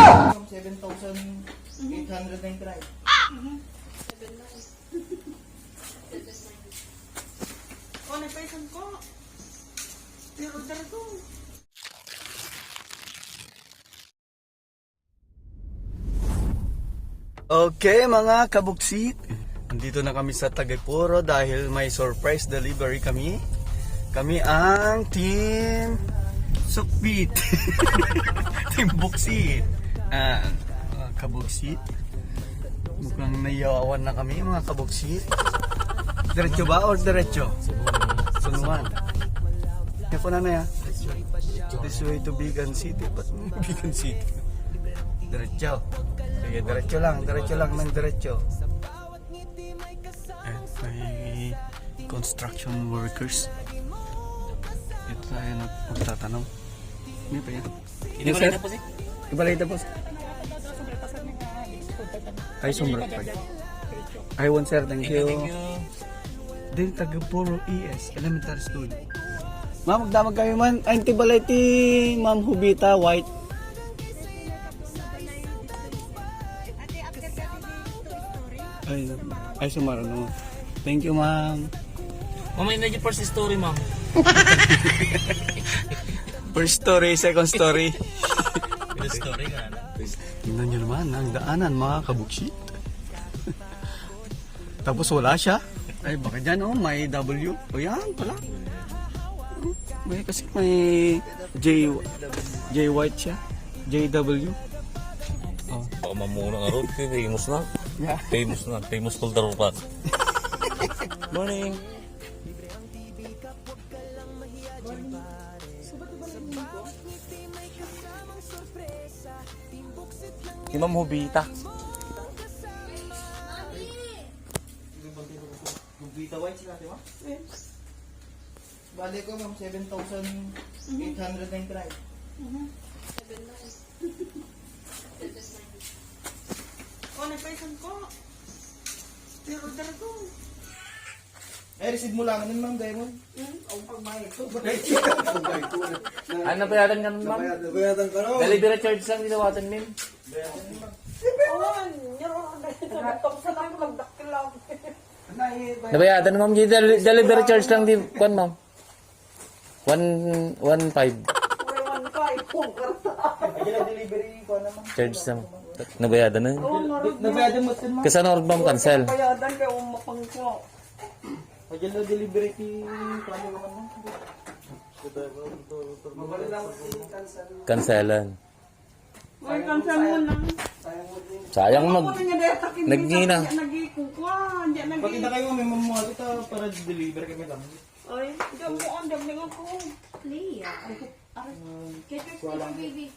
7,899. Oh, nagpaisan ko. Pero order ko. Okay mga kabuksit, nandito na kami sa Tagaypuro dahil may surprise delivery kami. Kami ang Team Sukbit. Team Buksit. Mga kabuksit, mukhang nayawan na kami mga kabuksit. Diretso ba or diretso? Sunuan. Ako na ya. This way to Bigan City. Ba't Bigan City? Diretso. Sige, diretso lang ng diretso. May construction workers. Ito tayo magtatanong. Hindi pa yan. Ibalita po, sir? Ibalita po. Ay, sumrat pa. Ay, one sir, thank you. Din Tagaypuro ES Elementary School. Ma'am, magdamag kami man. Ay, tibaliti, Ma'am Hubita, white. Ay, sumara naman. Thank you, ma'am. Ma'am, may na first story, ma'am. First story, second story. First story nga na. Tingnan nyo naman ang daanan, mga kabuksit. Tapos wala siya. Ay, baka dyan, oh, may W. O yan, pala. May, kasi may J white siya. JW. Oh. Baka mamuna nga rin, famous na. Yeah. Famous folder pa. Morning. Si Ma'am Hubita. Hubita white sila, di ba? Bali ko, ma'am, 7,899. Oh, nagpaisan ko. Pero order ko. Ay, receive mo lang nun, ma'am, Diamond. Ang pagbayad ko. Ano nabayatan nga, ma'am? Nabayatan ka rin. Delivery charge lang ginawasan, ma'am. Awan, nyo. Nagtong sa lang, magdakil lang. Nabayatan, ma'am. Delivery charge lang di, kwan, ma'am. 1.5 May 1.5 kung karta. Ay, delivery ko naman. charge lang. Nabayadan na. Oh, narod. Nabayatan mo din, ma'am. Kasi normal, ma'am, cancel. Bayadan kayo umapang ko. Ay, delivery ki kami naman, ma'am. Mabali lang si cancel. Cancelan. Ay, cancel mo lang. Sayang Nagngina. Nagikukuha. Pakita kayo, may mamuha kita para deliver kami lang. Ay, diyan mo ang dami ako. Leah. Get your sleeping baby.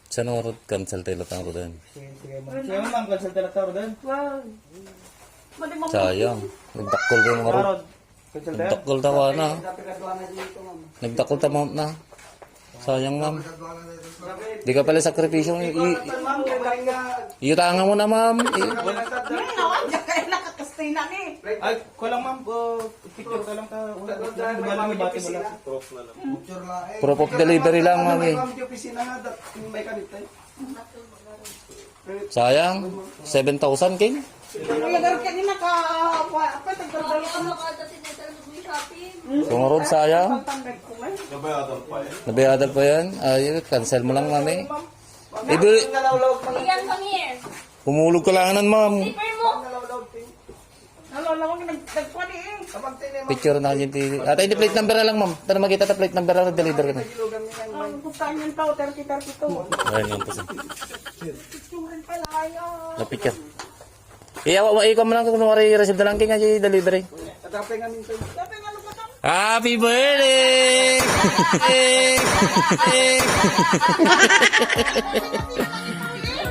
Sa norot, cancel tayo lang ko din. Sige, ma'am. Sige, ma'am, cancel talaga doon. Wow. Mali mo. Sayang. Nagdakol ko yung mga rod. Karod. Cancel tayo. Nagdakol tawa na. Nagdakol tawa na. Sayang, ma'am. Di ka pala sakripisyo. Ma'am, Iutanga mo na, ma'am. Yan naman, diyan kayo nakakastay na ni. ay, ko lang, ma'am. Picture ka lang ka. Wala may bati mo lang. Proof of delivery lang, ma'am. Sayang. 7,000, king. Kaya dapat kanina ka, apa, tagdardalo ka mo. Sumarod, sayang. Pagtambay ko man. Nabayadal pa yan. Ayun, cancel mo lang, ma'am. Ibi, Iyan, come here. pumulog ka lang nan, ma'am. Paper mo. Nalala ko nagpani eh. Picture na kanyan. At hindi plate number na lang, ma'am. Para makita ta plate number na deliver ka na. Ang putaan yung tao, 30-32. Ayun yung pasa. Picturean pala kayo. Na-picture. Ikaw mo lang kung wari receive na lang king kasi delivery. Dapat nga ano ba ito? Happy birthday!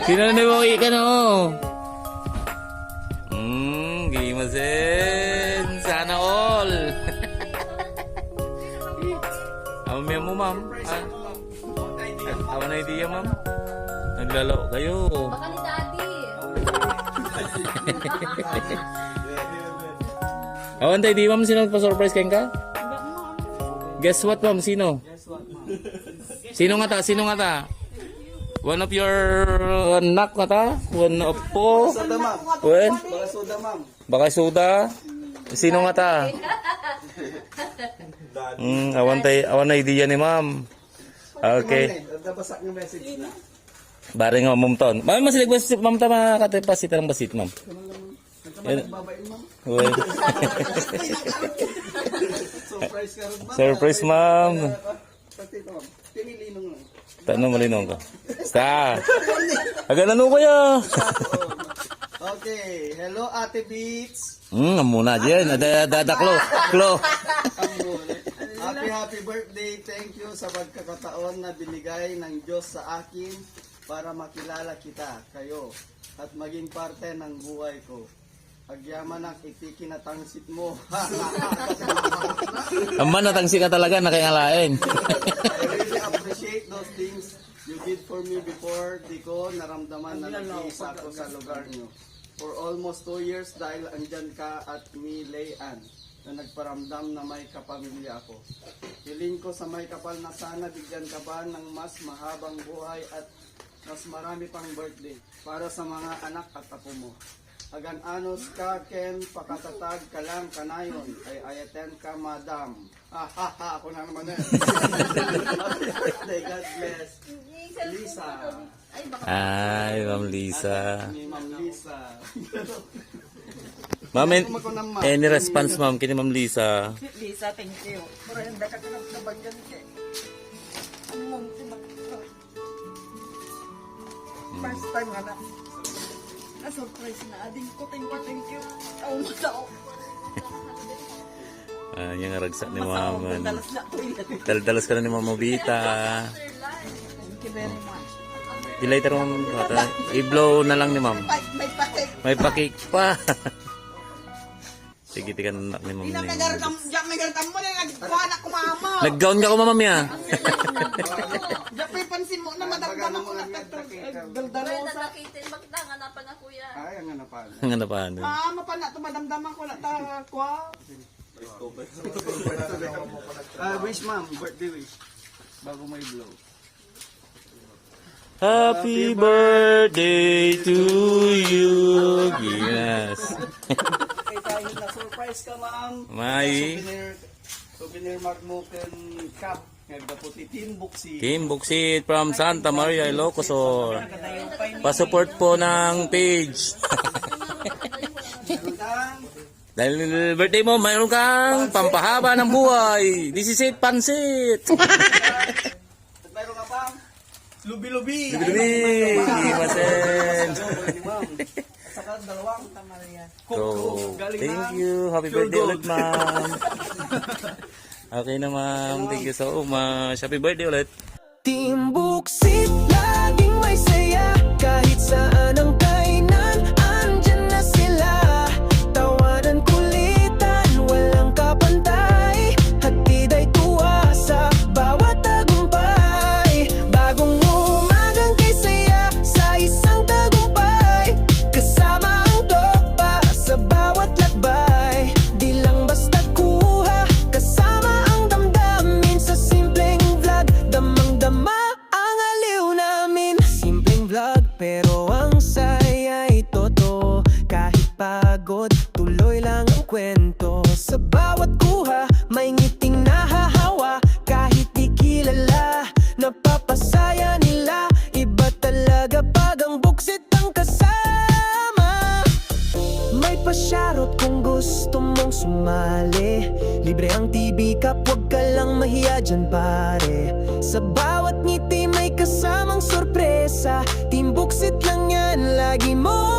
Sinanay ka no? Gimasen! Sana all! Amamiya mo, ma'am. Awa na idea, ma'am. Naglalaro kayo. Baka ni daddy. Awan tayo, di ma'am, sino pa-surprise kayo ka? Guess what, ma'am? Sino? Sino nga ta? One of your anak na ta? One of po? Soda, ma'am. When? Baka soda, ma'am. Baka suda? Sino nga ta? Awan na idea ni ma'am. Okay. Nabasak ng message na. Bari nga ma'am ton. Ma'am, masilig ba si ma'am ta makatipasit ang basit ma'am? Babain, ma'am. Well, Surprise ka rin, ma'am. surprise ma'am. Pati ito, ma'am. Pinilinong lang. Tanong malinong ka. Basta. Agad ano kaya? Okay. Hello, Ate Beats. Muna dyan. Klo. Happy birthday. Thank you sa pagkakataon na binigay ng Diyos sa akin para makilala kita, kayo, at maging parte ng buhay ko. Agyaman ang ikikinatangsit mo. Aman natangsi ka talaga, nakingalain. I really appreciate those things you did for me before. Di ko naramdaman na nag-iisa ko sa lugar niyo. For almost 2 years dahil andyan ka at nilayan na nagparamdam na may kapamilya ako. Hiling ko sa may kapal na sana bigyan ka ba ng mas mahabang buhay at mas marami pang birthday para sa mga anak at apo mo. Agan-anos ka, Ken, pakatatag ka lang kanayon, ay ayaten ka, madam. Ako na naman eh. Happy birthday, God bless. Lisa. Ay, Ma'am Lisa. Ni Ma'am Lisa. Ma'am, any response ma'am kini Ma'am Lisa? Lisa, thank you. Pero hindi ka nabagyan ka. Ano mo, first time nga na. Na-surprise na. Ading ko, thank you. Tao mo tao. Yung ragsak ni Ma'am. Dalas na ko yun. Daldalas ka na ni Ma'am Mobita. Thank you very much. Later Ma'am, i-blow na lang ni Ma'am. May patik. May pakik pa. Sige, tikan na ni Ma'am. Diyan may garkam mo na nagkuha na kumama. Nag-gown ka ko Ma'am ya. Diyan may pansin mo na madagdaman ko na daldalosa. Natakitin, bakit hanapan na kuya? Ay, ang hanapan. Ang ano pa ano. Mama pa na ito madamdaman ko na ta kwa. Wish ma'am, birthday wish. Bago may blow. Happy birthday to you. Yes. Ay, dahil na-surprise ka ma'am. May Souvenir Magmuken Cup. Nagdaputi Team Buksi. Team Buksit from Santa Maria, Ilocos. Pa-support po ng page. Dahil birthday mo, mayroon kang pampahaba ng buhay. This is it, pansit. At mayroon ka pang lubi-lubi. Lubi-lubi. Masen. At saka dalawang Maria. So, thank you. Happy birthday ulit, ma'am. Okay na, ma'am. Thank you so much. Happy birthday ulit. Team Buksit, laging may saya. Kahit saan ang kainan, andyan na sila. Tawanan, kulitan, walang kapantay. Hatid ay tuwa sa bawat tagumpay. Bagong umagang kay saya sa isang tagumpay. Kasama ang tropa sa bawat lakbay. Di lang basta kuha, kasama ang damdamin sa simpleng vlog. Damang-dama ang aliw namin. Simpleng vlog pero ang saya ay totoo. Kahit pagod, tuloy lang ang kwento. Sa bawat kuha, may ngiting nahahawa. Kahit di kilala, napapasaya nila. Iba talaga pag ang buksit ang kasama. May pasyarot kung gusto mong sumali. Libre ang TV Cup, huwag ka lang mahiya dyan pare. Sa bawat ngiti may kasamang sorpresa. Team Buksit lang yan, lagi mo